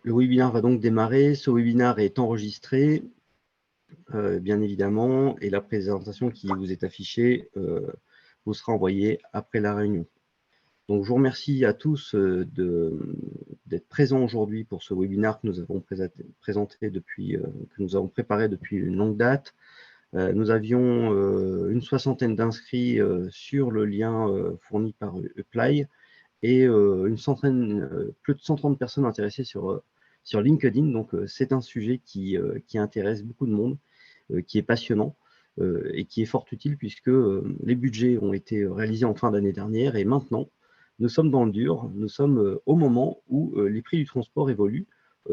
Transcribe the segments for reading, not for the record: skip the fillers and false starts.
Le webinaire va donc démarrer. Ce webinaire est enregistré, bien évidemment, et la présentation qui vous est affichée vous sera envoyée après la réunion. Donc, je vous remercie à tous d'être présents aujourd'hui pour ce webinaire que nous avons présenté depuis, que nous avons préparé depuis une longue date. Nous avions une soixantaine d'inscrits sur le lien fourni par Apply et plus de 130 personnes intéressées sur LinkedIn. Donc, c'est un sujet qui intéresse beaucoup de monde, qui est passionnant et qui est fort utile puisque les budgets ont été réalisés en fin d'année dernière et maintenant, nous sommes dans le dur. Nous sommes au moment où les prix du transport évoluent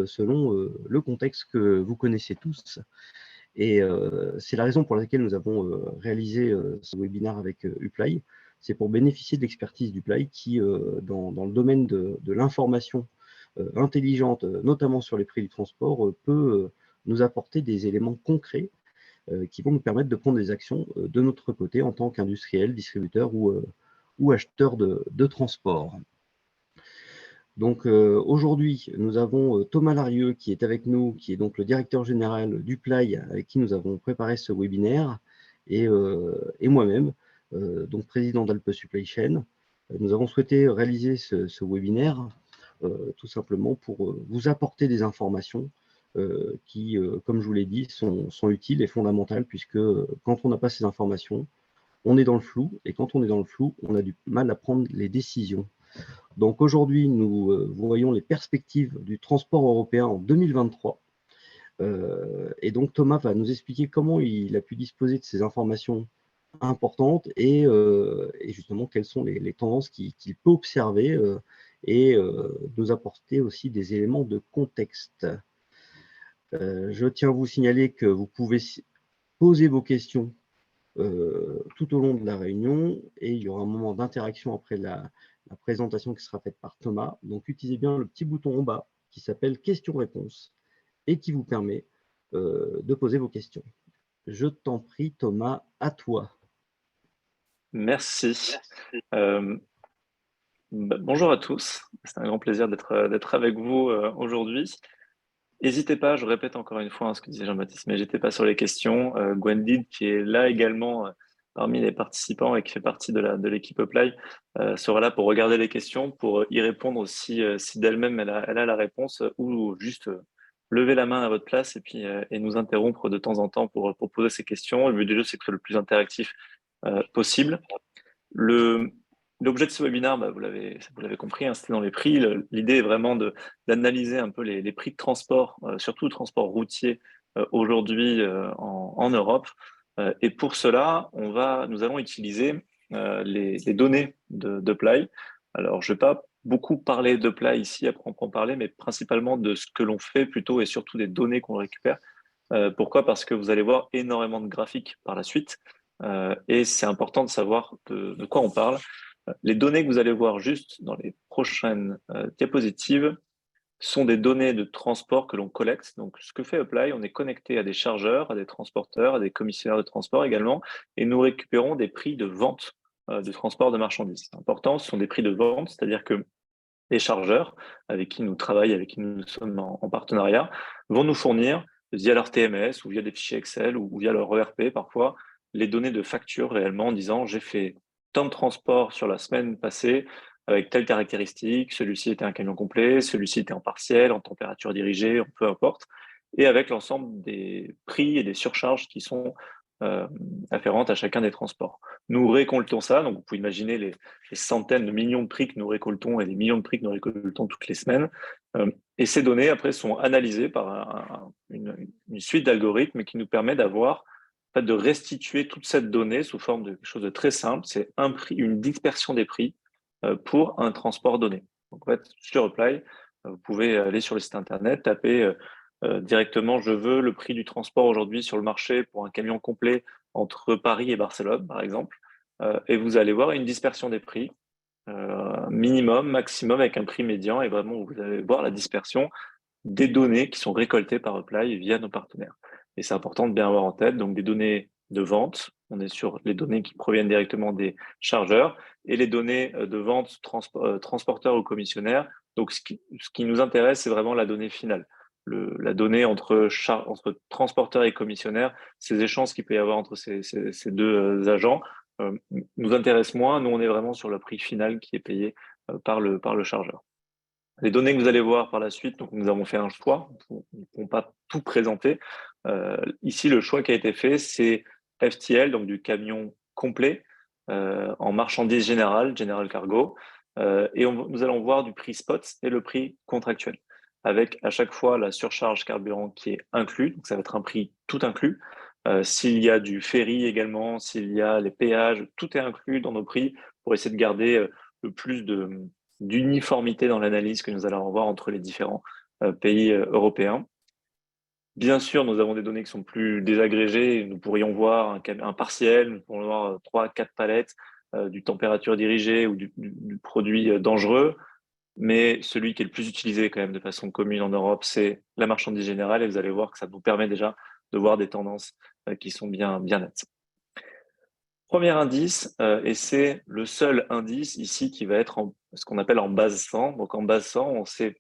selon le contexte que vous connaissez tous. Et c'est la raison pour laquelle nous avons réalisé ce webinaire avec Uplay. C'est pour bénéficier de l'expertise d'Uplay qui, dans le domaine de l'information intelligente, notamment sur les prix du transport, peut nous apporter des éléments concrets qui vont nous permettre de prendre des actions de notre côté en tant qu'industriel, distributeur ou acheteur de transport. Donc aujourd'hui, nous avons Thomas Larieux qui est avec nous, qui est donc le directeur général d'Uplay, avec qui nous avons préparé ce webinaire, et moi-même, donc président d'Alpe Supply Chain. Nous avons souhaité réaliser ce webinaire tout simplement pour vous apporter des informations qui, comme je vous l'ai dit, sont utiles et fondamentales, puisque quand on n'a pas ces informations, on est dans le flou, et quand on est dans le flou, on a du mal à prendre les décisions. Donc aujourd'hui, nous voyons les perspectives du transport européen en 2023. Et donc Thomas va nous expliquer comment il a pu disposer de ces informations importantes et justement quelles sont les tendances qu'il peut observer et nous apporter aussi des éléments de contexte. Je tiens à vous signaler que vous pouvez poser vos questions tout au long de la réunion et il y aura un moment d'interaction après la présentation qui sera faite par Thomas. Donc, utilisez bien le petit bouton en bas qui s'appelle questions-réponses et qui vous permet de poser vos questions. Je t'en prie, Thomas, à toi. Merci. Bonjour à tous. C'est un grand plaisir d'être avec vous aujourd'hui. N'hésitez pas, je répète encore une fois ce que disait Jean-Baptiste, mais n'hésitez pas sur les questions. Gwendid, qui est là également parmi les participants et qui fait partie de l'équipe Apply, sera là pour regarder les questions, pour y répondre aussi si d'elle-même elle a la réponse ou juste lever la main à votre place et puis et nous interrompre de temps en temps pour poser ces questions. Le but du jeu, c'est que ce soit le plus interactif possible. L'objet de ce webinaire, vous l'avez compris, hein, c'était dans les prix. L'idée est vraiment d'analyser un peu les prix de transport, surtout le transport routier aujourd'hui en Europe. Et pour cela, nous allons utiliser les données de Play. Alors, je ne vais pas beaucoup parler de Play ici à proprement parler, mais principalement de ce que l'on fait plutôt et surtout des données qu'on récupère. Pourquoi? Parce que vous allez voir énormément de graphiques par la suite. Et c'est important de savoir de quoi on parle. Les données que vous allez voir juste dans les prochaines diapositives sont des données de transport que l'on collecte. Donc, ce que fait Apply, on est connecté à des chargeurs, à des transporteurs, à des commissionnaires de transport également, et nous récupérons des prix de vente de transport de marchandises. C'est important, ce sont des prix de vente, c'est-à-dire que les chargeurs avec qui nous travaillons, avec qui nous sommes en partenariat, vont nous fournir via leur TMS ou via des fichiers Excel ou via leur ERP parfois les données de facture réellement en disant j'ai fait tant de transports sur la semaine passée avec telle caractéristique, celui-ci était un camion complet, celui-ci était en partiel, en température dirigée, peu importe, et avec l'ensemble des prix et des surcharges qui sont euh, afférentes à chacun des transports. Nous récoltons ça, donc vous pouvez imaginer les centaines de millions de prix que nous récoltons et les millions de prix que nous récoltons toutes les semaines. Et ces données, après, sont analysées par une suite d'algorithmes qui nous permet d'avoir, en fait, de restituer toute cette donnée sous forme de quelque chose de très simple. C'est un prix, une dispersion des prix pour un transport donné. Donc, en fait, sur Apply, vous pouvez aller sur le site internet, taper directement, je veux le prix du transport aujourd'hui sur le marché pour un camion complet entre Paris et Barcelone, par exemple. Et vous allez voir une dispersion des prix, minimum, maximum, avec un prix médian, et vraiment, vous allez voir la dispersion des données qui sont récoltées par Apply via nos partenaires. Et c'est important de bien avoir en tête, donc des données de vente. On est sur les données qui proviennent directement des chargeurs et les données de vente transporteurs ou commissionnaires. Donc, ce qui nous intéresse, c'est vraiment la donnée finale. La donnée entre transporteurs et commissionnaires, ces échanges qu'il peut y avoir entre ces deux agents nous intéressent moins. Nous, on est vraiment sur le prix final qui est payé par le chargeur. Les données que vous allez voir par la suite, donc nous avons fait un choix, nous ne pouvons pas tout présenter. Ici, le choix qui a été fait, c'est FTL, donc du camion complet en marchandises générales, General Cargo, et nous allons voir du prix spot et le prix contractuel, avec à chaque fois la surcharge carburant qui est inclus, donc ça va être un prix tout inclus. S'il y a du ferry également, s'il y a les péages, tout est inclus dans nos prix pour essayer de garder le plus d'uniformité dans l'analyse que nous allons avoir entre les différents pays européens. Bien sûr, nous avons des données qui sont plus désagrégées. Nous pourrions voir un partiel, nous pourrions voir 3-4 palettes du température dirigée ou du produit dangereux. Mais celui qui est le plus utilisé quand même de façon commune en Europe, c'est la marchandise générale. Et vous allez voir que ça nous permet déjà de voir des tendances qui sont bien nettes. Premier indice, et c'est le seul indice ici qui va être ce qu'on appelle en base 100. Donc en base 100, on s'est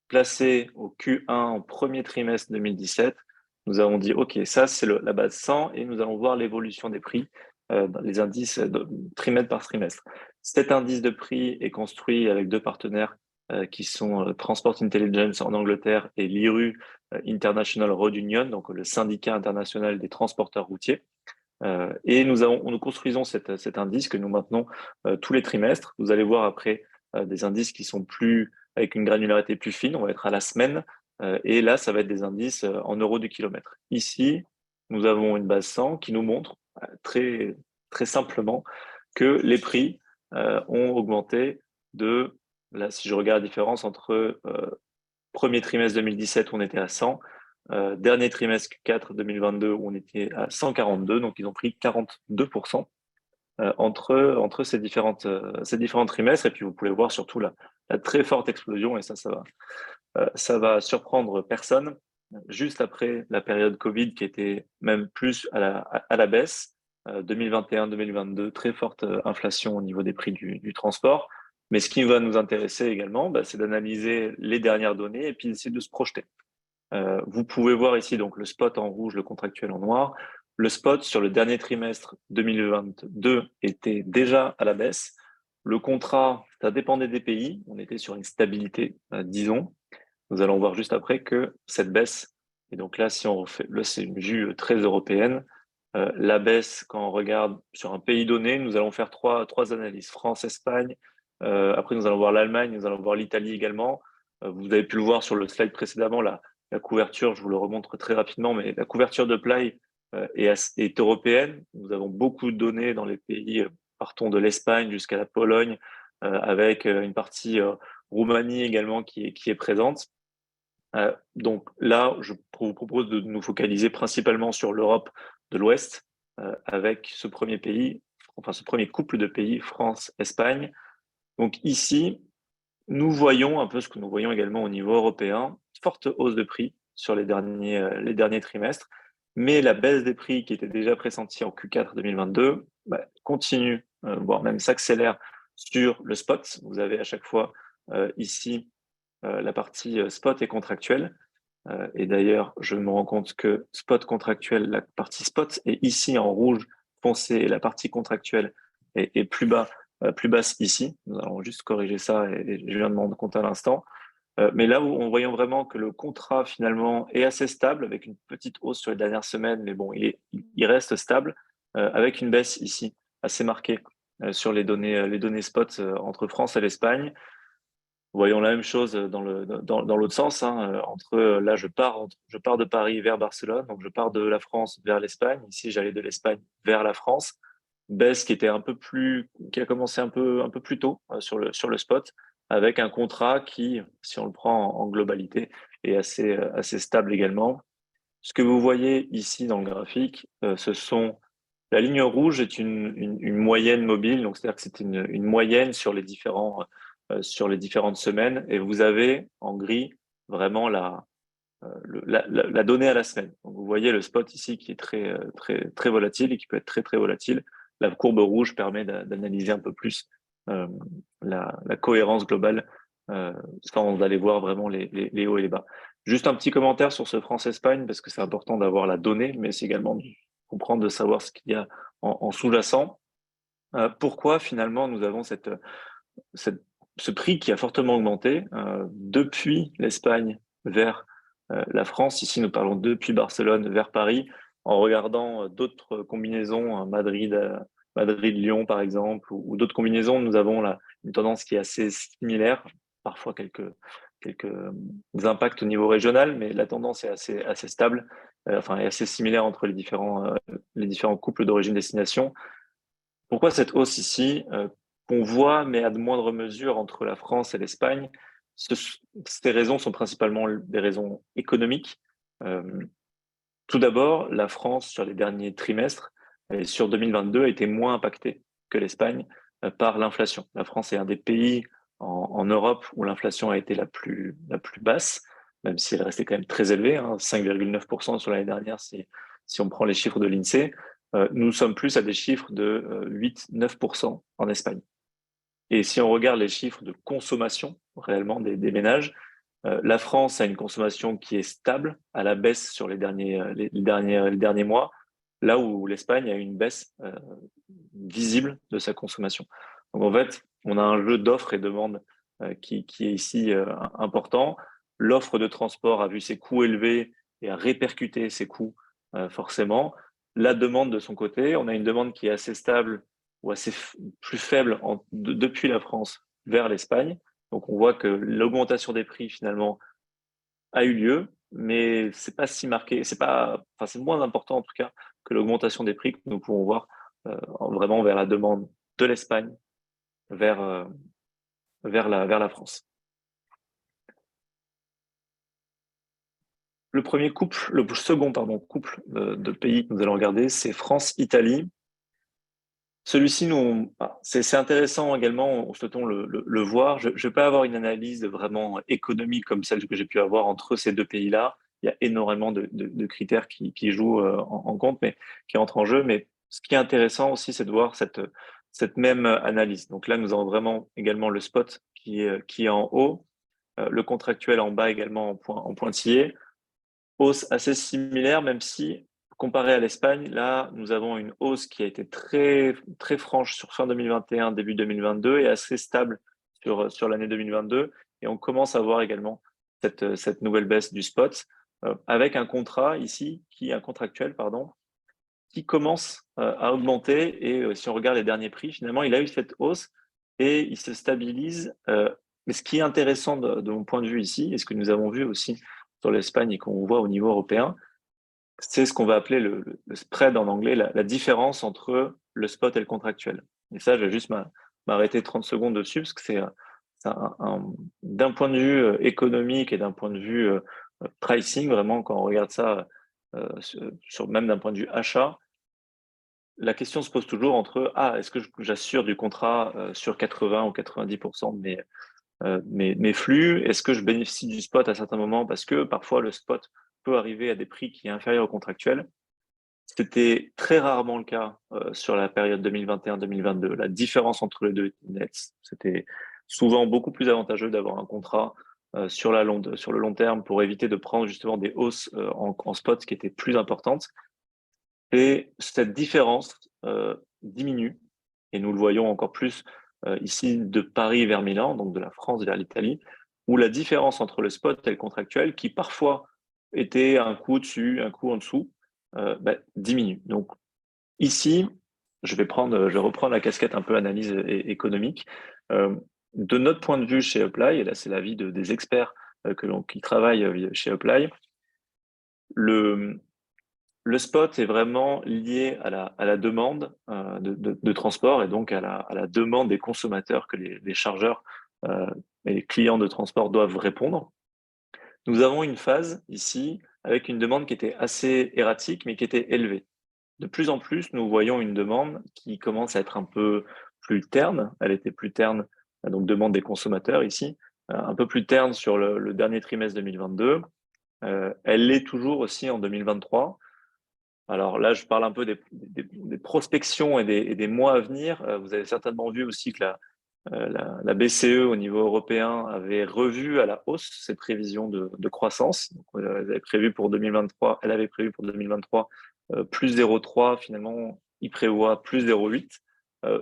placé au Q1 en premier trimestre 2017. Nous avons dit, OK, ça c'est la base 100 et nous allons voir l'évolution des prix dans les indices trimestre par trimestre. Cet indice de prix est construit avec deux partenaires qui sont Transport Intelligence en Angleterre et l'IRU International Road Union, donc le syndicat international des transporteurs routiers. Et nous construisons cet indice que nous maintenons tous les trimestres. Vous allez voir après des indices qui sont avec une granularité plus fine. On va être à la semaine. Et là, ça va être des indices en euros du kilomètre. Ici, nous avons une base 100 qui nous montre très, très simplement que les prix ont augmenté là, si je regarde la différence entre premier trimestre 2017 où on était à 100, dernier trimestre Q4 2022 où on était à 142, donc ils ont pris 42% entre ces différents trimestres. Et puis vous pouvez voir surtout la très forte explosion, et ça va surprendre personne, juste après la période Covid qui était même plus à la baisse, 2021-2022, très forte inflation au niveau des prix du transport. Mais ce qui va nous intéresser également, c'est d'analyser les dernières données et puis d'essayer de se projeter. Vous pouvez voir ici donc le spot en rouge, le contractuel en noir. Le spot sur le dernier trimestre 2022 était déjà à la baisse. Le contrat, ça dépendait des pays. On était sur une stabilité, disons. Nous allons voir juste après que cette baisse, et donc là, si on refait, là, c'est une vue très européenne. La baisse, quand on regarde sur un pays donné, nous allons faire trois analyses. France, Espagne. Après, nous allons voir l'Allemagne, nous allons voir l'Italie également. Vous avez pu le voir sur le slide précédemment, la couverture, je vous le remontre très rapidement, mais la couverture de Play est européenne. Nous avons beaucoup de données dans les pays, partons de l'Espagne jusqu'à la Pologne, avec une partie Roumanie également qui est présente. Donc là, je vous propose de nous focaliser principalement sur l'Europe de l'Ouest, avec ce premier pays, enfin ce premier couple de pays, France-Espagne. Donc ici, nous voyons un peu ce que nous voyons également au niveau européen, forte hausse de prix sur les derniers trimestres, mais la baisse des prix qui était déjà pressentie en Q4 2022 continue, voire même s'accélère sur le spot. Vous avez à chaque fois ici la partie spot et contractuelle. Et d'ailleurs, je me rends compte que spot contractuel, la partie spot est ici en rouge foncé et la partie contractuelle est plus basse ici. Nous allons juste corriger ça et je viens de me rendre compte à l'instant. Mais là où on voyant vraiment que le contrat finalement est assez stable avec une petite hausse sur les dernières semaines, mais bon, il reste stable avec une baisse ici assez marquée sur les données spot entre France et l'Espagne. Voyons la même chose dans l'autre sens. Là, je pars de Paris vers Barcelone, donc je pars de la France vers l'Espagne. Ici, j'allais de l'Espagne vers la France. Baisse qui a commencé un peu plus tôt sur le spot, avec un contrat qui, si on le prend en globalité, est assez stable également. Ce que vous voyez ici dans le graphique, la ligne rouge est une moyenne mobile, donc c'est-à-dire que c'est une moyenne sur les différentes semaines, et vous avez en gris vraiment la donnée à la semaine. Donc, vous voyez le spot ici qui est très volatile et qui peut être très volatile. La courbe rouge permet d'analyser un peu plus la cohérence globale sans aller voir vraiment les hauts et les bas. Juste un petit commentaire sur ce France-Espagne, parce que c'est important d'avoir la donnée, mais c'est également de comprendre, de savoir ce qu'il y a en sous-jacent. Pourquoi finalement nous avons ce prix qui a fortement augmenté depuis l'Espagne vers la France. Ici, nous parlons depuis Barcelone vers Paris, en regardant d'autres combinaisons, Madrid-Lyon par exemple, ou d'autres combinaisons. Nous avons là une tendance qui est assez similaire, parfois quelques impacts au niveau régional, mais la tendance est assez stable, enfin est assez similaire entre les différents couples d'origine-destination. Pourquoi cette hausse ici qu'on voit, mais à de moindre mesure entre la France et l'Espagne? Ces raisons sont principalement des raisons économiques. Euh, Tout d'abord, la France, sur les derniers trimestres, et sur 2022, a été moins impactée que l'Espagne par l'inflation. La France est un des pays en Europe où l'inflation a été la plus basse, même si elle restait quand même très élevée, hein, 5,9% sur l'année dernière si on prend les chiffres de l'INSEE. Nous sommes plus à des chiffres de 8-9% en Espagne. Et si on regarde les chiffres de consommation réellement des ménages, la France a une consommation qui est stable, à la baisse sur les derniers mois, là où l'Espagne a une baisse visible de sa consommation. Donc en fait, on a un jeu d'offres et demandes qui est ici important. L'offre de transport a vu ses coûts élevés et a répercuté ses coûts forcément. La demande de son côté, on a une demande qui est assez stable ou plus faible depuis la France vers l'Espagne. Donc on voit que l'augmentation des prix finalement a eu lieu, mais c'est pas si marqué, enfin c'est moins important en tout cas que l'augmentation des prix que nous pouvons voir vraiment vers la demande de l'Espagne vers vers la France. Le second couple de pays que nous allons regarder, c'est France-Italie. Celui-ci, c'est intéressant également, on souhaitons le voir. Je ne vais pas avoir une analyse vraiment économique comme celle que j'ai pu avoir entre ces deux pays-là. Il y a énormément de critères qui jouent en compte, mais qui entrent en jeu. Mais ce qui est intéressant aussi, c'est de voir cette même analyse. Donc là, nous avons vraiment également le spot qui est en haut, le contractuel en bas également en pointillé. Hausse assez similaire, même si comparé à l'Espagne, là, nous avons une hausse qui a été très franche sur fin 2021, début 2022 et assez stable sur l'année 2022. Et on commence à voir également cette nouvelle baisse du spot avec un contrat ici, un contractuel, pardon, qui commence à augmenter. Et si on regarde les derniers prix, finalement, il a eu cette hausse et il se stabilise. Mais ce qui est intéressant de mon point de vue ici, et ce que nous avons vu aussi sur l'Espagne et qu'on voit au niveau européen, c'est ce qu'on va appeler le spread en anglais, la différence entre le spot et le contractuel. Et ça, je vais juste m'arrêter 30 secondes dessus parce que c'est d'un point de vue économique et d'un point de vue pricing, vraiment, quand on regarde ça, même d'un point de vue achat, la question se pose toujours entre est-ce que j'assure du contrat sur 80 ou 90% de mes flux? Est-ce que je bénéficie du spot à certains moments? Parce que parfois, le spot peut arriver à des prix qui est inférieur au contractuel. C'était très rarement le cas sur la période 2021-2022. La différence entre les deux était nette. C'était souvent beaucoup plus avantageux d'avoir un contrat sur le long terme pour éviter de prendre justement des hausses en spot qui étaient plus importantes. Et cette différence diminue, et nous le voyons encore plus ici de Paris vers Milan, donc de la France vers l'Italie, où la différence entre le spot et le contractuel, qui parfois était un coup au-dessus, un coup en dessous, diminue. Donc ici, je vais reprendre la casquette un peu analyse économique. De notre point de vue chez Apply, et là c'est l'avis des experts qui travaillent chez Apply, le spot est vraiment lié à la demande de transport et donc à la demande des consommateurs que les chargeurs et les clients de transport doivent répondre. Nous avons une phase ici avec une demande qui était assez erratique mais qui était élevée. De plus en plus, nous voyons une demande qui commence à être un peu plus terne. Elle était plus terne, donc demande des consommateurs ici, un peu plus terne sur le dernier trimestre 2022. Elle l'est toujours aussi en 2023. Alors là, je parle un peu des prospections et des mois à venir. Vous avez certainement vu aussi que la BCE au niveau européen avait revu à la hausse ses prévisions de croissance. Donc, elle avait prévu pour 2023 plus 0,3, finalement, il prévoit plus 0,8.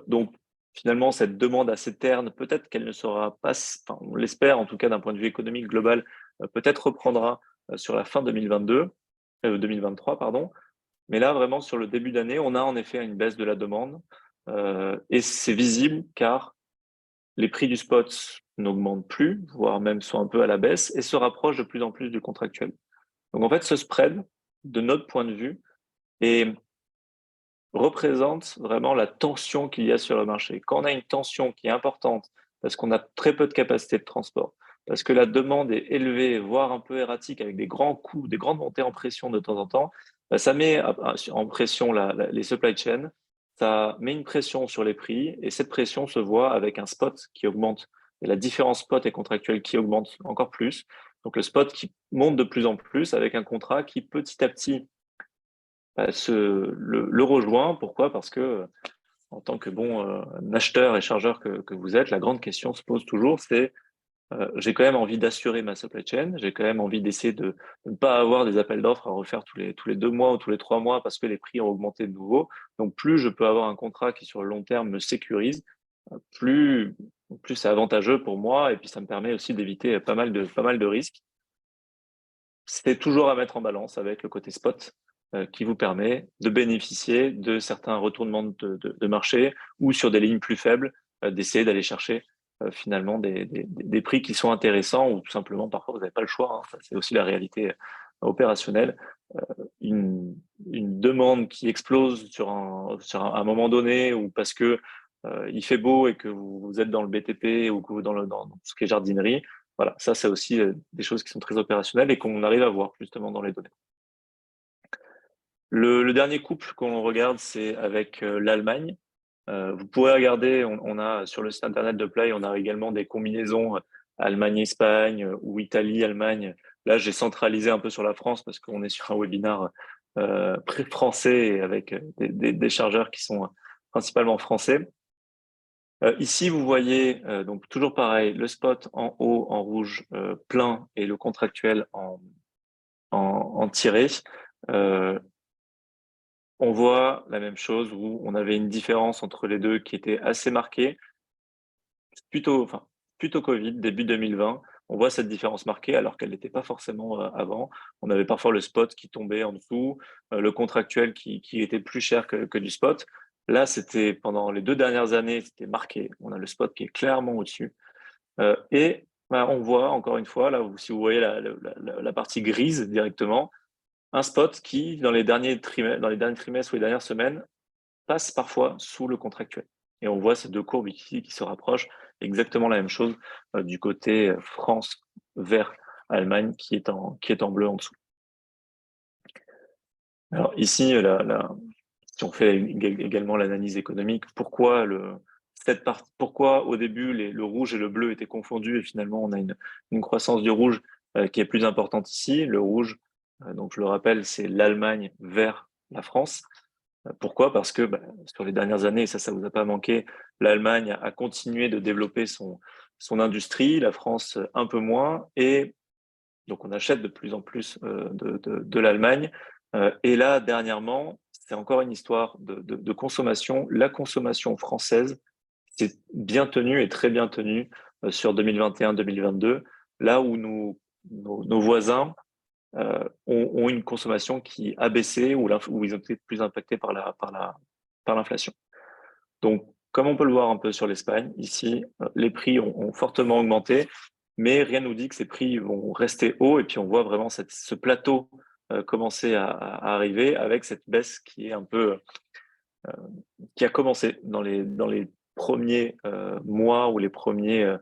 Donc finalement, cette demande assez terne, peut-être qu'elle ne sera pas, enfin, on l'espère en tout cas d'un point de vue économique global, peut-être reprendra sur la fin 2023, pardon. Mais là, vraiment, sur le début d'année, on a en effet une baisse de la demande. Et c'est visible car les prix du spot n'augmentent plus, voire même sont un peu à la baisse, et se rapprochent de plus en plus du contractuel. Donc en fait, ce spread, de notre point de vue, représente vraiment la tension qu'il y a sur le marché. Quand on a une tension qui est importante, parce qu'on a très peu de capacité de transport, parce que la demande est élevée, voire un peu erratique, avec des grands coûts, des grandes montées en pression de temps en temps, bah, ça met en pression les supply chains, ça met une pression sur les prix, et cette pression se voit avec un spot qui augmente. Et la différence spot et contractuel qui augmente encore plus. Donc le spot qui monte de plus en plus avec un contrat qui petit à petit le rejoint. Pourquoi? Parce que en tant que bon acheteur et chargeur que vous êtes, la grande question se pose toujours, c'est j'ai quand même envie d'assurer ma supply chain, j'ai quand même envie d'essayer de ne pas avoir des appels d'offres à refaire tous les 2 mois ou tous les 3 mois parce que les prix ont augmenté de nouveau. Donc plus je peux avoir un contrat qui sur le long terme me sécurise, plus plus c'est avantageux pour moi et puis ça me permet aussi d'éviter pas mal de risques. C'est toujours à mettre en balance avec le côté spot qui vous permet de bénéficier de certains retournements de marché ou sur des lignes plus faibles, d'essayer d'aller chercher finalement des prix qui sont intéressants ou tout simplement parfois vous n'avez pas le choix. Hein. C'est aussi la réalité opérationnelle. Une, une demande qui explose sur un moment donné ou parce que il fait beau et que vous êtes dans le BTP ou que vous dans tout ce qui est jardinerie, voilà, ça c'est aussi des choses qui sont très opérationnelles et qu'on arrive à voir justement dans les données. Le dernier couple qu'on regarde, c'est avec l'Allemagne. Vous pourrez regarder, on a sur le site internet de Play, on a également des combinaisons Allemagne-Espagne ou Italie-Allemagne. Là, j'ai centralisé un peu sur la France parce qu'on est sur un webinaire français et avec des chargeurs qui sont principalement français. Ici, vous voyez donc toujours pareil, le spot en haut en rouge plein et le contractuel en tiré. Euh, on voit la même chose où on avait une différence entre les deux qui était assez marquée. Plutôt Covid, début 2020, on voit cette différence marquée alors qu'elle n'était pas forcément avant. On avait parfois le spot qui tombait en dessous, le contractuel qui était plus cher que du spot. Là, c'était pendant les 2 dernières années, c'était marqué. On a le spot qui est clairement au-dessus. Et on voit encore une fois, là, si vous voyez la partie grise directement, un spot qui, dans les derniers trimestres ou les dernières semaines, passe parfois sous le contractuel. Et on voit ces deux courbes ici qui se rapprochent, exactement la même chose du côté France vers Allemagne qui est en bleu en dessous. Alors ici, si on fait également l'analyse économique, pourquoi au début le rouge et le bleu étaient confondus et finalement on a une croissance du rouge qui est plus importante ici. Le rouge, donc je le rappelle, c'est l'Allemagne vers la France. Pourquoi? Parce que sur les dernières années, ça vous a pas manqué, l'Allemagne a continué de développer son industrie, la France un peu moins, et donc on achète de plus en plus de l'Allemagne. Et là, dernièrement, c'est encore une histoire de consommation. La consommation française s'est bien tenue et très bien tenue sur 2021-2022, là où nos voisins ont une consommation qui a baissé ou ils ont été plus impactés par l'inflation. Donc, comme on peut le voir un peu sur l'Espagne, ici, les prix ont fortement augmenté, mais rien ne nous dit que ces prix vont rester hauts. Et puis, on voit vraiment ce plateau commencer à arriver avec cette baisse qui est un peu, qui a commencé dans les premiers mois ou les premières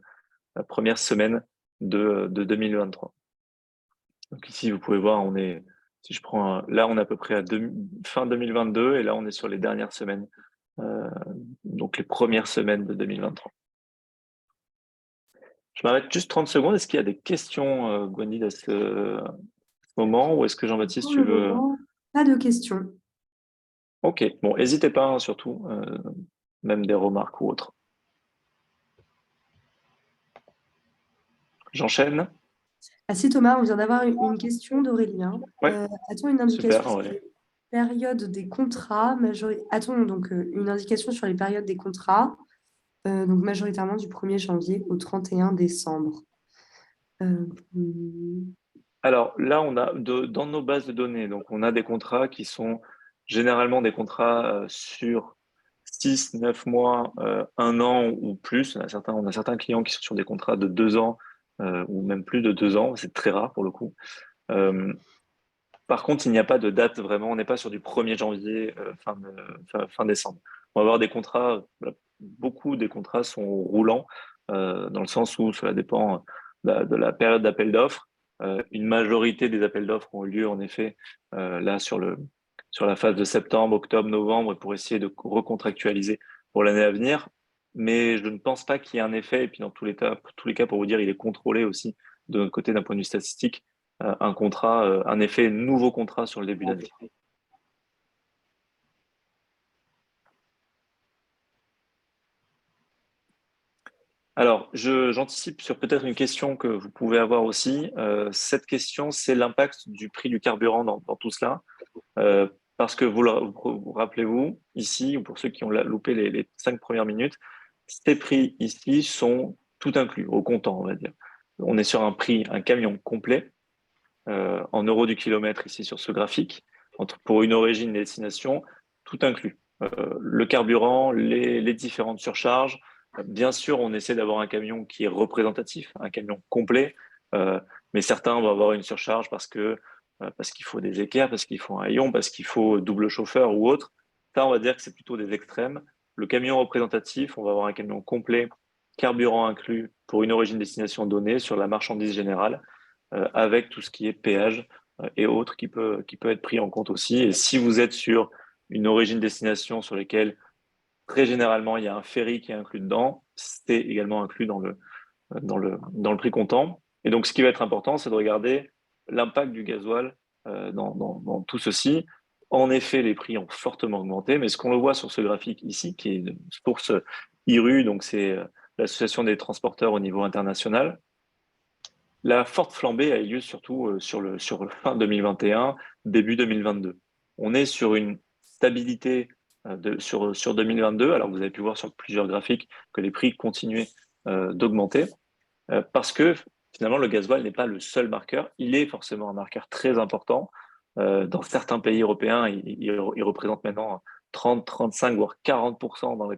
semaines de 2023. Donc ici, vous pouvez voir, si je prends, là, on est à peu près fin 2022 et là, on est sur les dernières semaines, euh, donc les premières semaines de 2023. Je m'arrête juste 30 secondes. Est-ce qu'il y a des questions, Gwendy, à ce moment, ou est-ce que Jean-Baptiste, Pour tu le veux… moment, pas de questions. Ok, bon, n'hésitez pas, hein, surtout, même des remarques ou autres. J'enchaîne? Ah si Thomas, on vient d'avoir une question d'Aurélien. Ouais, A-t-on une indication super, sur ouais. les périodes des contrats A-t-on donc une indication sur les périodes des contrats, donc majoritairement du 1er janvier au 31 décembre? Hmm, Alors là, on a dans nos bases de données, donc on a des contrats qui sont généralement des contrats sur 6, 9 mois, 1 an ou plus. On a certains clients qui sont sur des contrats de 2 ans ou même plus de 2 ans. C'est très rare pour le coup. Euh, Par contre, il n'y a pas de date vraiment. On n'est pas sur du 1er janvier, fin décembre. On va avoir des contrats, beaucoup des contrats sont roulants, dans le sens où cela dépend de la période d'appel d'offres. Une majorité des appels d'offres ont eu lieu, en effet, là sur la phase de septembre, octobre, novembre, pour essayer de recontractualiser pour l'année à venir. Mais je ne pense pas qu'il y ait un effet. Et puis, dans tous les cas, pour vous dire, il est contrôlé aussi de notre côté d'un point de vue statistique un contrat, un effet nouveau contrat sur le début d'année. Alors, j'anticipe sur peut-être une question que vous pouvez avoir aussi. Cette question, c'est l'impact du prix du carburant dans tout cela. Parce que vous rappelez-vous, ici, ou pour ceux qui ont loupé les 5 premières minutes, ces prix ici sont tout inclus, au comptant, on va dire. On est sur un prix, un camion complet, en euros du kilomètre ici sur ce graphique, pour une origine et destination, tout inclus. Le carburant, les différentes surcharges. Bien sûr, on essaie d'avoir un camion qui est représentatif, un camion complet, mais certains vont avoir une surcharge parce qu'il faut des équerres, parce qu'il faut un haillon, parce qu'il faut double chauffeur ou autre. Ça, on va dire que c'est plutôt des extrêmes. Le camion représentatif, on va avoir un camion complet, carburant inclus pour une origine-destination donnée sur la marchandise générale avec tout ce qui est péage et autres qui peut être pris en compte aussi. Et si vous êtes sur une origine-destination sur laquelle très généralement il y a un ferry qui est inclus dedans, c'est également inclus dans le prix comptant. Et donc ce qui va être important, c'est de regarder l'impact du gasoil dans tout ceci. En effet, les prix ont fortement augmenté, mais ce qu'on le voit sur ce graphique ici, qui est une source IRU, donc c'est l'association des transporteurs au niveau international, la forte flambée a eu lieu surtout sur le fin 2021, début 2022. On est sur une stabilité sur 2022. Alors, vous avez pu voir sur plusieurs graphiques que les prix continuaient d'augmenter parce que finalement, le gasoil n'est pas le seul marqueur. Il est forcément un marqueur très important. Dans certains pays européens, il représente maintenant 30, 35, voire 40% dans les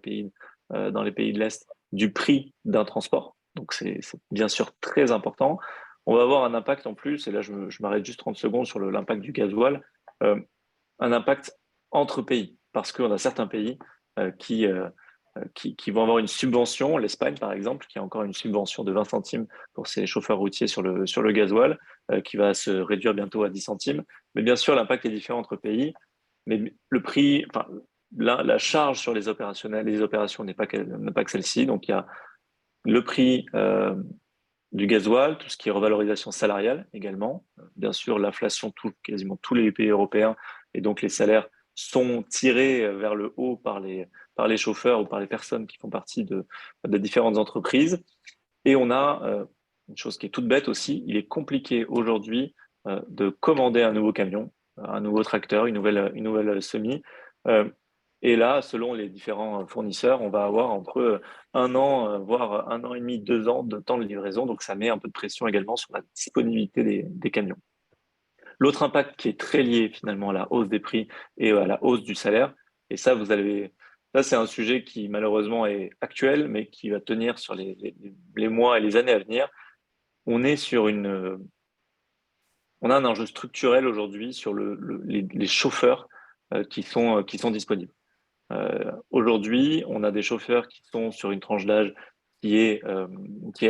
pays de l'Est du prix d'un transport. Donc, c'est bien sûr très important. On va avoir un impact en plus, et là, je m'arrête juste 30 secondes sur l'impact du gasoil, euh, un impact entre pays, parce qu'on a certains pays qui vont avoir une subvention, l'Espagne par exemple, qui a encore une subvention de 20 centimes pour ses chauffeurs routiers sur le gasoil, qui va se réduire bientôt à 10 centimes. Mais bien sûr, l'impact est différent entre pays, mais le prix, enfin, la charge sur les opérationnels, les opérations n'est pas que celle-ci. Donc il y a le prix du gasoil, tout ce qui est revalorisation salariale également. Bien sûr, l'inflation touche quasiment tous les pays européens et donc les salaires sont tirés vers le haut par les chauffeurs ou par les personnes qui font partie de différentes entreprises. Et on a une chose qui est toute bête aussi, il est compliqué aujourd'hui de commander un nouveau camion, un nouveau tracteur, une nouvelle semi. Euh, et là, selon les différents fournisseurs, on va avoir entre 1 an, voire 1 an et demi, 2 ans de temps de livraison. Donc, ça met un peu de pression également sur la disponibilité des camions. L'autre impact qui est très lié finalement à la hausse des prix et à la hausse du salaire, et ça c'est un sujet qui malheureusement est actuel, mais qui va tenir sur les mois et les années à venir. On est sur on a un enjeu structurel aujourd'hui sur les chauffeurs qui sont disponibles. Aujourd'hui, on a des chauffeurs qui sont sur une tranche d'âge qui est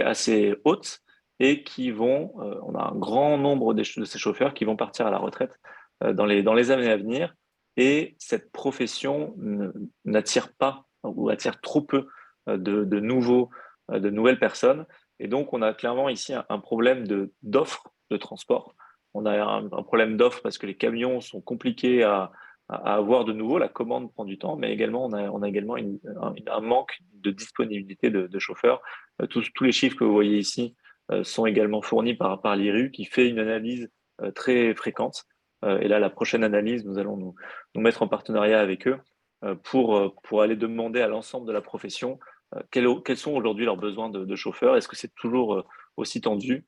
assez haute et on a un grand nombre de ces chauffeurs qui vont partir à la retraite dans les années à venir. Et cette profession n'attire pas ou attire trop peu de nouvelles personnes. Et donc, on a clairement ici un problème d'offre de transport on a un problème d'offre parce que les camions sont compliqués à avoir de nouveau. La commande prend du temps, mais également, on a également un manque de disponibilité de chauffeurs. Tous les chiffres que vous voyez ici sont également fournis par l'IRU qui fait une analyse très fréquente. Et là, la prochaine analyse, nous allons nous mettre en partenariat avec eux pour aller demander à l'ensemble de la profession quels sont aujourd'hui leurs besoins de chauffeurs. Est-ce que c'est toujours aussi tendu?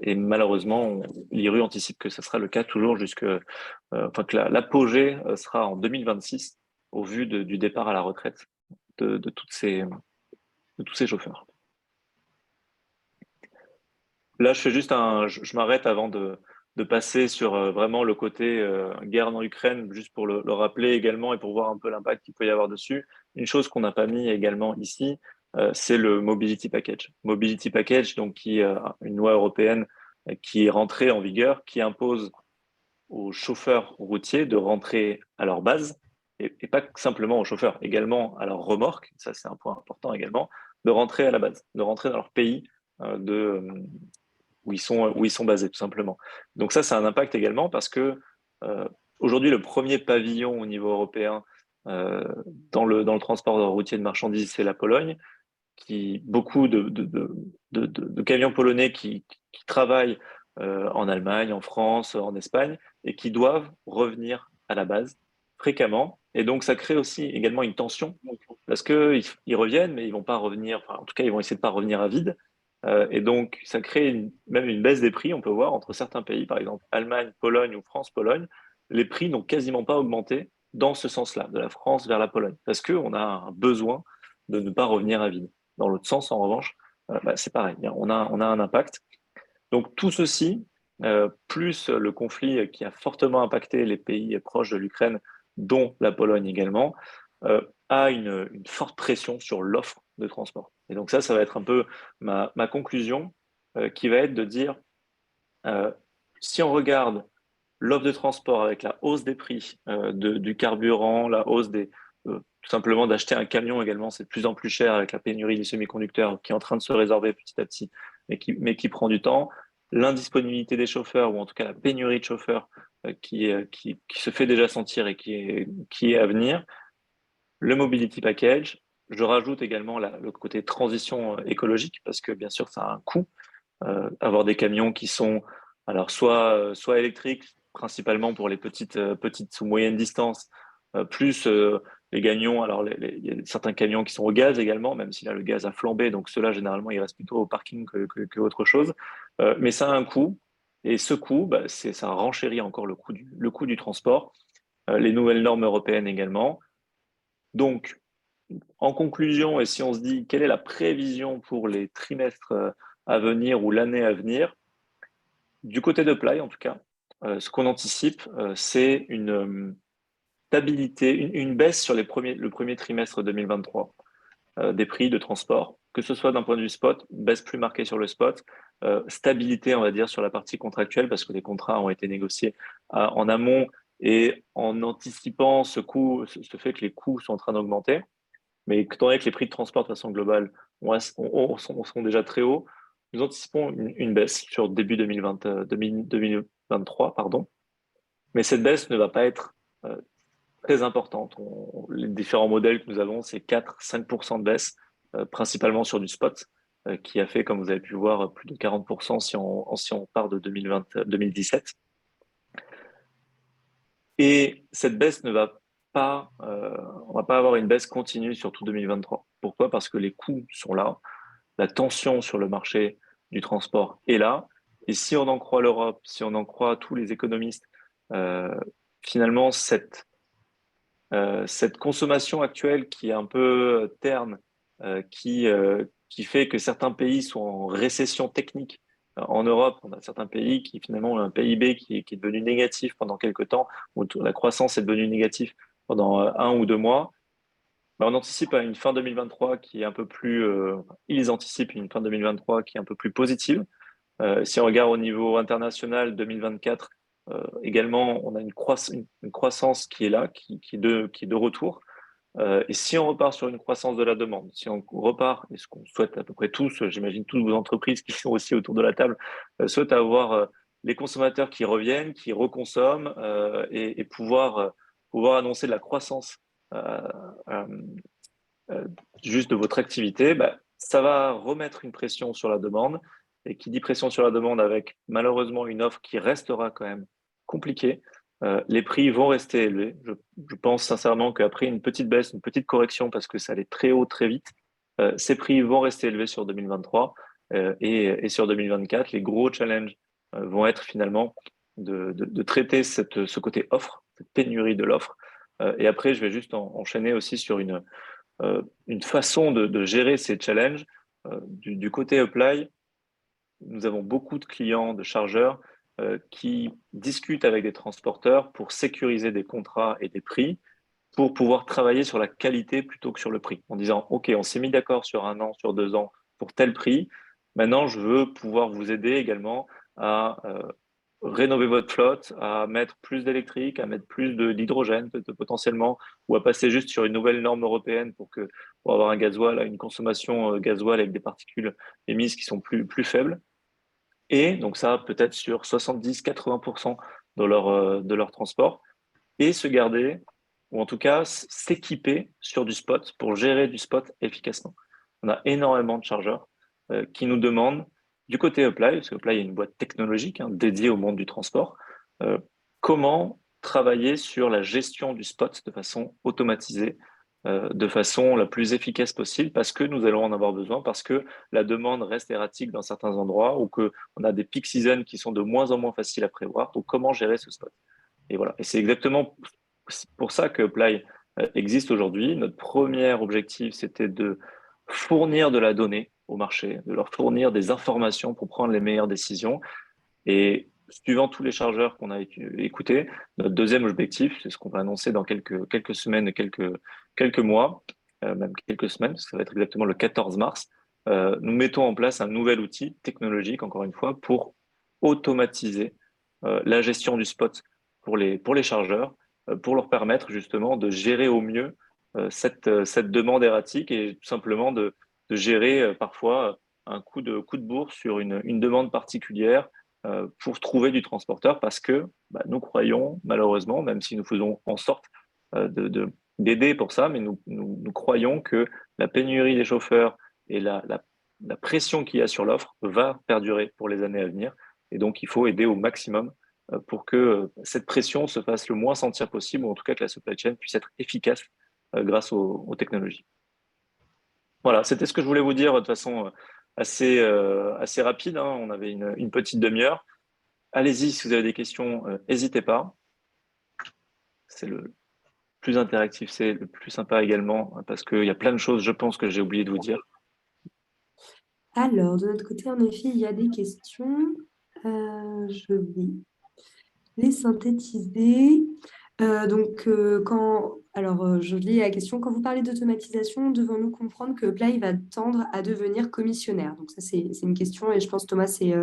Et malheureusement, l'IRU anticipe que ce sera le cas toujours enfin que l'apogée sera en 2026 au vu du départ à la retraite de tous ces chauffeurs. Là, je m'arrête avant de passer sur vraiment le côté guerre en Ukraine, juste pour le rappeler également et pour voir un peu l'impact qu'il peut y avoir dessus. Une chose qu'on n'a pas mis également ici, c'est le Mobility Package. Mobility Package, donc qui est une loi européenne qui est rentrée en vigueur, qui impose aux chauffeurs routiers de rentrer à leur base, et pas simplement aux chauffeurs, également à leur remorque, ça c'est un point important également, de rentrer à la base, de rentrer dans leur pays où ils sont basés, tout simplement. Donc ça, c'est un impact également parce que aujourd'hui, le premier pavillon au niveau européen dans le transport routier de marchandises, c'est la Pologne, beaucoup de camions polonais qui travaillent en Allemagne, en France, en Espagne, et qui doivent revenir à la base fréquemment. Et donc, ça crée aussi également une tension, parce qu'ils reviennent, mais ils vont pas revenir, enfin, en tout cas, ils vont essayer de pas revenir à vide. Et donc, ça crée même une baisse des prix, on peut voir, entre certains pays, par exemple Allemagne, Pologne ou France, Pologne, les prix n'ont quasiment pas augmenté dans ce sens-là, de la France vers la Pologne, parce qu'on a un besoin de ne pas revenir à vide. Dans l'autre sens, en revanche, c'est pareil, on a un impact. Donc tout ceci, plus le conflit qui a fortement impacté les pays proches de l'Ukraine, dont la Pologne également, a une forte pression sur l'offre de transport. Et donc ça va être un peu ma conclusion, qui va être de dire, si on regarde l'offre de transport avec la hausse des prix du carburant, la hausse tout simplement d'acheter un camion également, c'est de plus en plus cher avec la pénurie des semi-conducteurs qui est en train de se résorber petit à petit, mais qui prend du temps. L'indisponibilité des chauffeurs, ou en tout cas la pénurie de chauffeurs qui se fait déjà sentir et qui est à venir. Le Mobility Package. Je rajoute également le côté transition écologique, parce que bien sûr, ça a un coût. Avoir des camions qui sont alors soit électriques, principalement pour les petites ou moyennes distances, plus les camions. Alors il y a certains camions qui sont au gaz également, même si là le gaz a flambé, donc ceux-là généralement ils restent plutôt au parking que autre chose. Mais ça a un coût, et ce coût, ça renchérit encore le coût du transport. Les nouvelles normes européennes également. Donc, en conclusion, et si on se dit quelle est la prévision pour les trimestres à venir ou l'année à venir, du côté de Play en tout cas, ce qu'on anticipe, c'est une stabilité, une baisse sur le premier trimestre 2023 des prix de transport, que ce soit d'un point de vue spot, baisse plus marquée sur le spot, stabilité on va dire sur la partie contractuelle parce que les contrats ont été négociés en amont et en anticipant ce fait que les coûts sont en train d'augmenter. Mais étant donné que les prix de transport de façon globale sont déjà très hauts, nous anticipons une baisse sur début 2023, pardon. Mais cette baisse ne va pas être très importante. Les différents modèles que nous avons, c'est 4-5% de baisse, principalement sur du spot, qui a fait, comme vous avez pu voir, plus de 40% si on part de 2017. Et cette baisse ne va pas, on va pas avoir une baisse continue sur tout 2023. Pourquoi? Parce que les coûts sont là, la tension sur le marché du transport est là. Et si on en croit l'Europe, si on en croit tous les économistes, finalement, cette consommation actuelle qui est un peu terne, qui fait que certains pays sont en récession technique. En Europe, on a certains pays qui finalement ont un PIB qui est devenu négatif pendant quelques temps, où la croissance est devenue négative pendant 1 ou 2 mois. On anticipe à une fin 2023 qui est un peu plus, ils anticipent une fin 2023 qui est un peu plus positive. Si on regarde au niveau international, 2024, également, on a une croissance qui est là, qui est de retour. Et si on repart sur une croissance de la demande, si on repart, et ce qu'on souhaite à peu près tous, j'imagine toutes vos entreprises qui sont aussi autour de la table, souhaitent avoir les consommateurs qui reviennent, qui reconsomment et pouvoir annoncer de la croissance euh, euh, juste de votre activité, bah, ça va remettre une pression sur la demande. Et qui dit pression sur la demande avec malheureusement une offre qui restera quand même compliquée, les prix vont rester élevés. Je pense sincèrement qu'après une petite baisse, une petite correction parce que ça allait très haut très vite, ces prix vont rester élevés sur 2023 et sur 2024. Les gros challenges vont être finalement de traiter ce côté offre, cette pénurie de l'offre. Et après, je vais juste enchaîner aussi sur une façon de gérer ces challenges. Du côté Apply, nous avons beaucoup de clients, de chargeurs qui discutent avec des transporteurs pour sécuriser des contrats et des prix pour pouvoir travailler sur la qualité plutôt que sur le prix. En disant, OK, on s'est mis d'accord sur 1 an, sur 2 ans pour tel prix. Maintenant, je veux pouvoir vous aider également à rénover votre flotte, à mettre plus d'électrique, à mettre plus d'hydrogène potentiellement, ou à passer juste sur une nouvelle norme européenne pour avoir un gasoil, une consommation gasoil avec des particules émises qui sont plus faibles. Et donc ça, peut-être sur 70-80% de leur transport, et se garder, ou en tout cas s'équiper sur du spot pour gérer du spot efficacement. On a énormément de chargeurs qui nous demandent, du côté Apply, parce que Apply est une boîte technologique dédiée au monde du transport, comment travailler sur la gestion du spot de façon automatisée, de façon la plus efficace possible, parce que nous allons en avoir besoin, parce que la demande reste erratique dans certains endroits, ou qu'on a des peak seasons qui sont de moins en moins faciles à prévoir. Donc, comment gérer ce spot? Et voilà. Et c'est exactement pour ça que Apply existe aujourd'hui. Notre premier objectif, c'était de fournir de la donnée au marché, de leur fournir des informations pour prendre les meilleures décisions. Et suivant tous les chargeurs qu'on a écoutés, notre deuxième objectif, c'est ce qu'on va annoncer dans quelques semaines, quelques mois, même quelques semaines, parce que ça va être exactement le 14 mars. Nous mettons en place un nouvel outil technologique, encore une fois, pour automatiser la gestion du spot pour les chargeurs, pour leur permettre justement de gérer au mieux cette demande erratique et tout simplement de gérer parfois un coup de bourse sur une demande particulière pour trouver du transporteur parce que nous croyons malheureusement, même si nous faisons en sorte d'aider pour ça, mais nous croyons que la pénurie des chauffeurs et la pression qu'il y a sur l'offre va perdurer pour les années à venir. Et donc, il faut aider au maximum pour que cette pression se fasse le moins sentir possible, ou en tout cas que la supply chain puisse être efficace grâce aux technologies. Voilà, c'était ce que je voulais vous dire de façon assez rapide. On avait une petite demi-heure. Allez-y, si vous avez des questions, n'hésitez pas. C'est le plus interactif, c'est le plus sympa également, parce qu'il y a plein de choses, je pense, que j'ai oublié de vous dire. Alors, de notre côté, en effet, il y a des questions. Je vais les synthétiser. Je lis la question. Quand vous parlez d'automatisation, devons-nous comprendre que Play va tendre à devenir commissionnaire? Donc ça, c'est une question et je pense, Thomas, c'est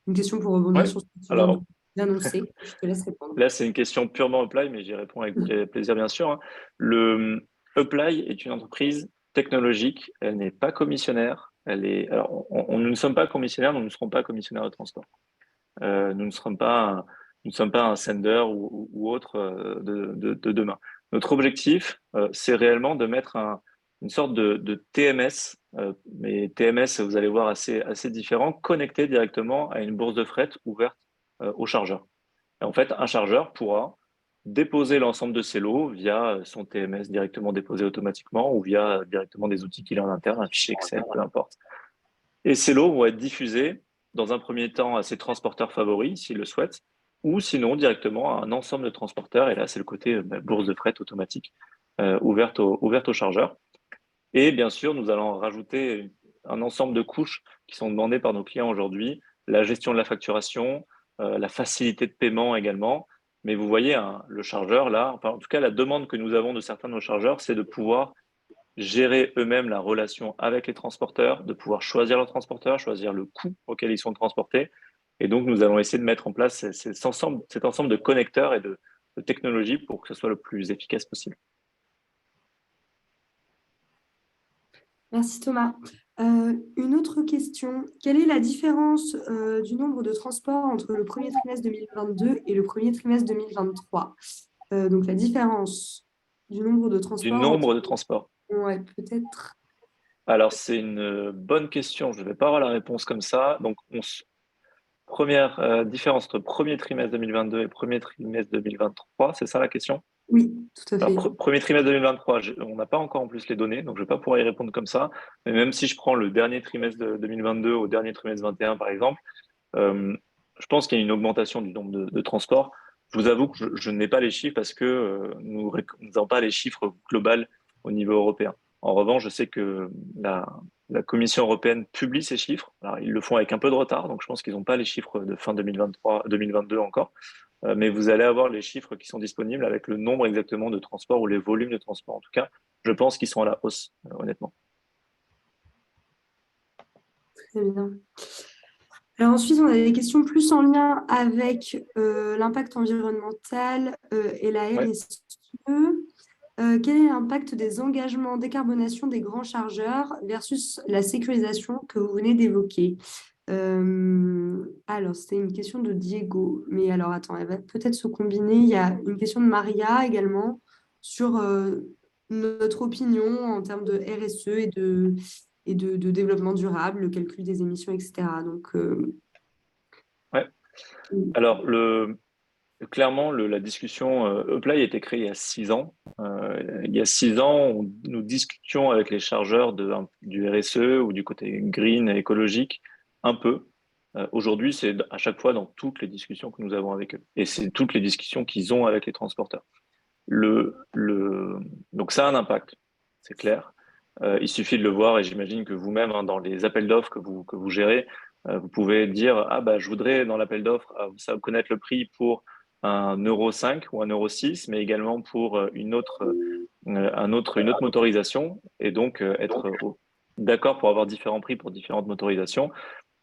une question pour rebondir Ouais. sur ce que tu viens Alors, d'annoncer. Je te laisse répondre. là, c'est une question purement Apply, mais j'y réponds avec plaisir, bien sûr. Le Apply est une entreprise technologique. Elle n'est pas commissionnaire. Alors, nous ne sommes pas commissionnaires, nous ne serons pas commissionnaires de transport. Nous ne sommes pas un sender ou autre de demain. Notre objectif, c'est réellement de mettre une sorte de TMS, mais TMS, vous allez voir, assez différent, connecté directement à une bourse de fret ouverte aux chargeurs. Et en fait, un chargeur pourra déposer l'ensemble de ses lots via son TMS directement déposé automatiquement ou via directement des outils qu'il a en interne, un fichier Excel, peu importe. Et ces lots vont être diffusés dans un premier temps à ses transporteurs favoris, s'ils le souhaitent, ou sinon directement à un ensemble de transporteurs. Et là, c'est le côté bourse de fret automatique ouverte aux chargeurs. Et bien sûr, nous allons rajouter un ensemble de couches qui sont demandées par nos clients aujourd'hui, la gestion de la facturation, la facilité de paiement également. Mais vous voyez, le chargeur, là, enfin, en tout cas, la demande que nous avons de certains de nos chargeurs, c'est de pouvoir gérer eux-mêmes la relation avec les transporteurs, de pouvoir choisir leur transporteur, choisir le coût auquel ils sont transportés. Et donc, nous allons essayer de mettre en place cet ensemble de connecteurs et de technologies pour que ce soit le plus efficace possible. Merci Thomas. Une autre question. Quelle est la différence du nombre de transports entre le premier trimestre 2022 et le premier trimestre 2023? Donc, la différence du nombre de Du transports entre... nombre de transports. Ouais, peut-être. Alors, c'est une bonne question. Je ne vais pas avoir la réponse comme ça. Donc, première différence entre premier trimestre 2022 et premier trimestre 2023, c'est ça la question? Oui, tout à Alors, fait. premier trimestre 2023, on n'a pas encore en plus les données, donc je ne vais pas pouvoir y répondre comme ça. Mais même si je prends le dernier trimestre de 2022 au dernier trimestre 2021, par exemple, euh, je pense qu'il y a une augmentation du nombre de transports. Je vous avoue que je n'ai pas les chiffres parce que nous n'avons pas les chiffres globaux au niveau européen. En revanche, je sais que la Commission européenne publie ces chiffres. Alors, ils le font avec un peu de retard, donc je pense qu'ils n'ont pas les chiffres de fin 2023, 2022 encore. Mais vous allez avoir les chiffres qui sont disponibles avec le nombre exactement de transports ou les volumes de transport. En tout cas, je pense qu'ils sont à la hausse, honnêtement. Très bien. Alors ensuite, on a des questions plus en lien avec l'impact environnemental et la Ouais. RSE. Quel est l'impact des engagements en décarbonation des grands chargeurs versus la sécurisation que vous venez d'évoquer? Alors, c'était une question de Diego, mais alors attends, elle va peut-être se combiner. Il y a une question de Maria également sur notre opinion en termes de RSE et de développement durable, le calcul des émissions, etc. Donc, Ouais. Alors, clairement, la discussion Apply a été créée il y a 6 ans. Il y a 6 ans, nous discutions avec les chargeurs du RSE ou du côté green et écologique un peu. Aujourd'hui, c'est à chaque fois dans toutes les discussions que nous avons avec eux. Et c'est toutes les discussions qu'ils ont avec les transporteurs. Donc ça a un impact, c'est clair. Il suffit de le voir et j'imagine que vous-même, hein, dans les appels d'offres que vous gérez, vous pouvez dire, ah bah, je voudrais dans l'appel d'offres connaître le prix pour un euro 5 ou un euro 6, mais également pour une autre motorisation et donc être d'accord pour avoir différents prix pour différentes motorisations.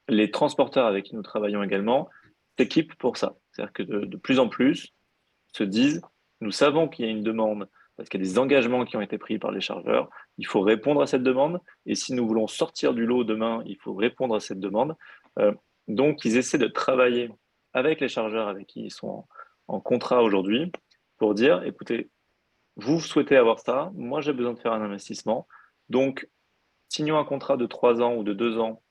Les transporteurs avec qui nous travaillons également s'équipent pour ça. C'est-à-dire que de plus en plus se disent, nous savons qu'il y a une demande parce qu'il y a des engagements qui ont été pris par les chargeurs, il faut répondre à cette demande, et si nous voulons sortir du lot demain, il faut répondre à cette demande. Euh, donc, ils essaient de travailler avec les chargeurs avec qui ils sont en contrat aujourd'hui pour dire, écoutez, vous souhaitez avoir ça, moi j'ai besoin de faire un investissement, donc signons un contrat de 3 ans ou de 2 ans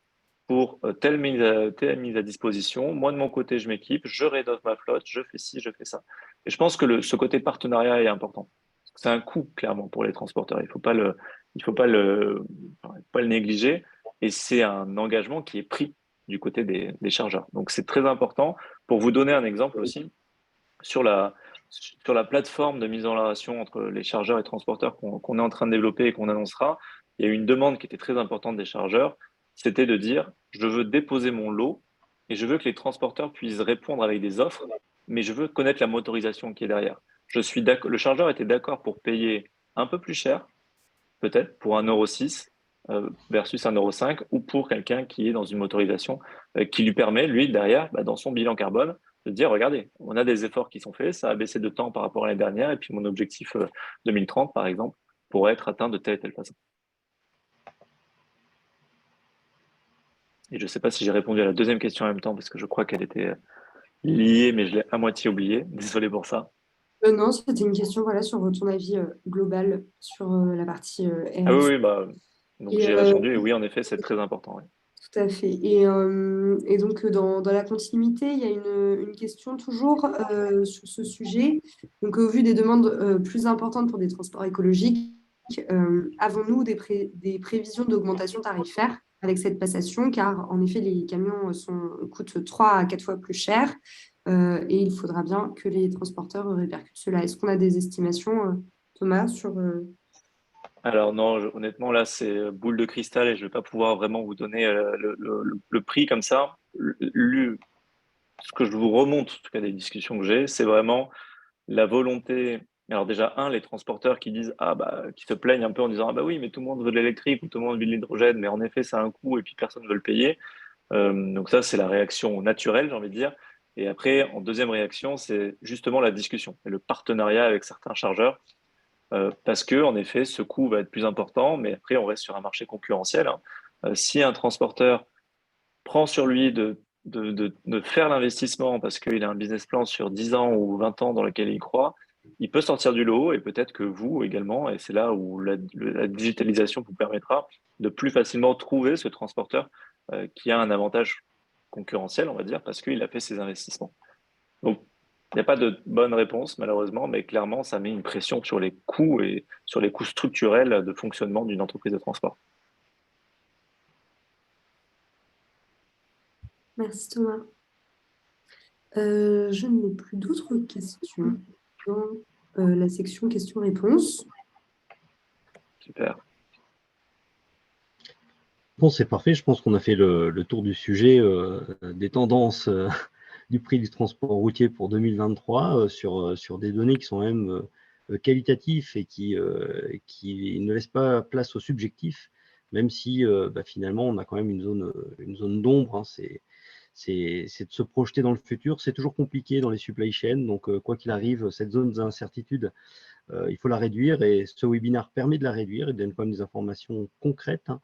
pour telle mise à disposition. Moi, de mon côté, je m'équipe, je rénove ma flotte, je fais ci, je fais ça. Et je pense que ce côté partenariat est important. C'est un coût, clairement, pour les transporteurs. Il faut pas le négliger. Et c'est un engagement qui est pris du côté des chargeurs. Donc, c'est très important. Pour vous donner un exemple aussi, sur la plateforme de mise en relation entre les chargeurs et transporteurs qu'on est en train de développer et qu'on annoncera, il y a eu une demande qui était très importante des chargeurs, c'était de dire, je veux déposer mon lot et je veux que les transporteurs puissent répondre avec des offres, mais je veux connaître la motorisation qui est derrière. Le chargeur était d'accord pour payer un peu plus cher, peut-être pour un euro 6 versus un euro 5, ou pour quelqu'un qui est dans une motorisation qui lui permet, lui, derrière, bah, dans son bilan carbone, de dire, regardez, on a des efforts qui sont faits, ça a baissé de temps par rapport à l'année dernière, et puis mon objectif 2030, par exemple, pourrait être atteint de telle et telle façon. Et je ne sais pas si j'ai répondu à la deuxième question en même temps, parce que je crois qu'elle était liée, mais je l'ai à moitié oubliée. Désolé pour ça. non, c'était une question voilà, sur ton avis global sur la partie Ah oui, RSE. oui, bah, donc Et, j'ai répondu, et oui, en effet, c'est très important. Oui. tout à fait. Et donc, dans la continuité, il y a une question toujours sur ce sujet. Donc, au vu des demandes plus importantes pour des transports écologiques, avons-nous des prévisions d'augmentation tarifaire avec cette passation? Car, en effet, les camions coûtent 3 à 4 fois plus cher et il faudra bien que les transporteurs répercutent cela. Est-ce qu'on a des estimations, Thomas, sur... Alors non, honnêtement, là, c'est boule de cristal et je vais pas pouvoir vraiment vous donner le prix comme ça. Ce que je vous remonte, en tout cas des discussions que j'ai, c'est vraiment la volonté. Alors déjà, les transporteurs qui disent, ah bah, qui se plaignent un peu en disant, ah bah oui, mais tout le monde veut de l'électrique ou tout le monde veut de l'hydrogène, mais en effet, ça a un coût et puis personne ne veut le payer. Donc ça, c'est la réaction naturelle, j'ai envie de dire. Et après, en deuxième réaction, c'est justement la discussion et le partenariat avec certains chargeurs parce que, en effet, ce coût va être plus important, mais après, on reste sur un marché concurrentiel, hein. Si un transporteur prend sur lui de faire l'investissement parce qu'il a un business plan sur 10 ans ou 20 ans dans lequel il croit, il peut sortir du lot et peut-être que vous également, et c'est là où la digitalisation vous permettra de plus facilement trouver ce transporteur qui a un avantage concurrentiel, on va dire, parce qu'il a fait ses investissements. Donc, il n'y a pas de bonne réponse, malheureusement, mais clairement, ça met une pression sur les coûts et sur les coûts structurels de fonctionnement d'une entreprise de transport. Merci Thomas. Je n'ai plus d'autres questions dans la section questions-réponses. Super. Bon, c'est parfait. Je pense qu'on a fait le tour du sujet des tendances du prix du transport routier pour 2023 sur des données qui sont même qualitatives et qui ne laissent pas place au subjectif, même si finalement on a quand même une zone d'ombre. Hein. C'est de se projeter dans le futur. C'est toujours compliqué dans les supply chains. Donc, quoi qu'il arrive, cette zone d'incertitude, il faut la réduire. Et ce webinaire permet de la réduire. Il donne quand même des informations concrètes. Hein.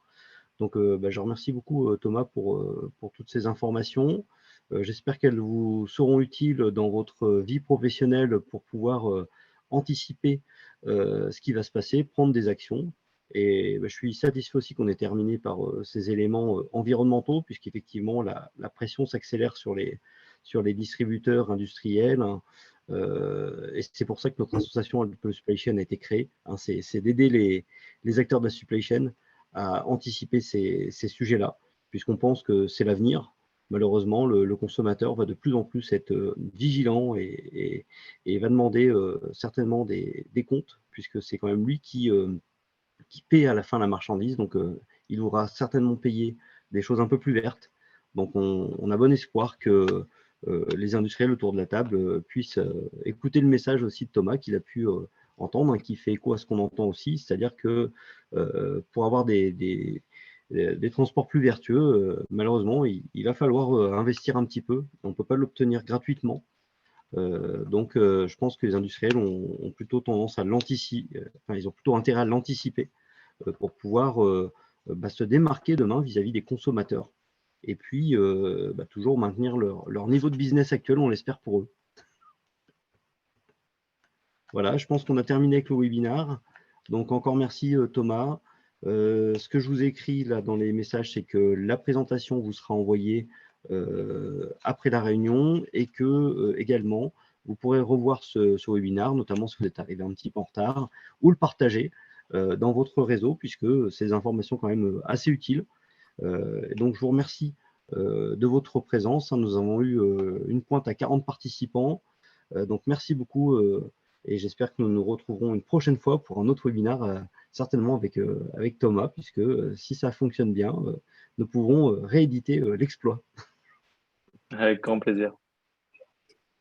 Donc, je remercie beaucoup Thomas pour toutes ces informations. J'espère qu'elles vous seront utiles dans votre vie professionnelle pour pouvoir anticiper ce qui va se passer, prendre des actions. Et je suis satisfait aussi qu'on ait terminé par ces éléments environnementaux, puisqu'effectivement, la pression s'accélère sur les distributeurs industriels. Hein. Et c'est pour ça que notre association Alpe Supply Chain a été créée. Hein, c'est d'aider les acteurs de la supply chain à anticiper ces sujets-là, puisqu'on pense que c'est l'avenir. Malheureusement, le consommateur va de plus en plus être vigilant et va demander certainement des comptes, puisque c'est quand même lui qui paie à la fin la marchandise. Donc, il aura certainement payé des choses un peu plus vertes. Donc, on a bon espoir que les industriels autour de la table puissent écouter le message aussi de Thomas qu'il a pu entendre, hein, qui fait écho à ce qu'on entend aussi, c'est-à-dire que pour avoir des transports plus vertueux, malheureusement, il va falloir investir un petit peu. On ne peut pas l'obtenir gratuitement. Donc, je pense que les industriels ont plutôt tendance à l'anticiper, ils ont plutôt intérêt à l'anticiper pour pouvoir se démarquer demain vis-à-vis des consommateurs. Et puis, toujours maintenir leur niveau de business actuel, on l'espère pour eux. Voilà, je pense qu'on a terminé avec le webinaire. Donc, encore merci Thomas. Ce que je vous ai écrit là dans les messages, c'est que la présentation vous sera envoyée après la réunion et que également, vous pourrez revoir ce webinaire, notamment si vous êtes arrivé un petit peu en retard, ou le partager dans votre réseau, puisque c'est des informations quand même assez utiles. Donc, je vous remercie de votre présence. Nous avons eu une pointe à 40 participants. Donc, merci beaucoup et j'espère que nous nous retrouverons une prochaine fois pour un autre webinaire, certainement avec Thomas, puisque si ça fonctionne bien, nous pourrons rééditer l'exploit. Avec grand plaisir.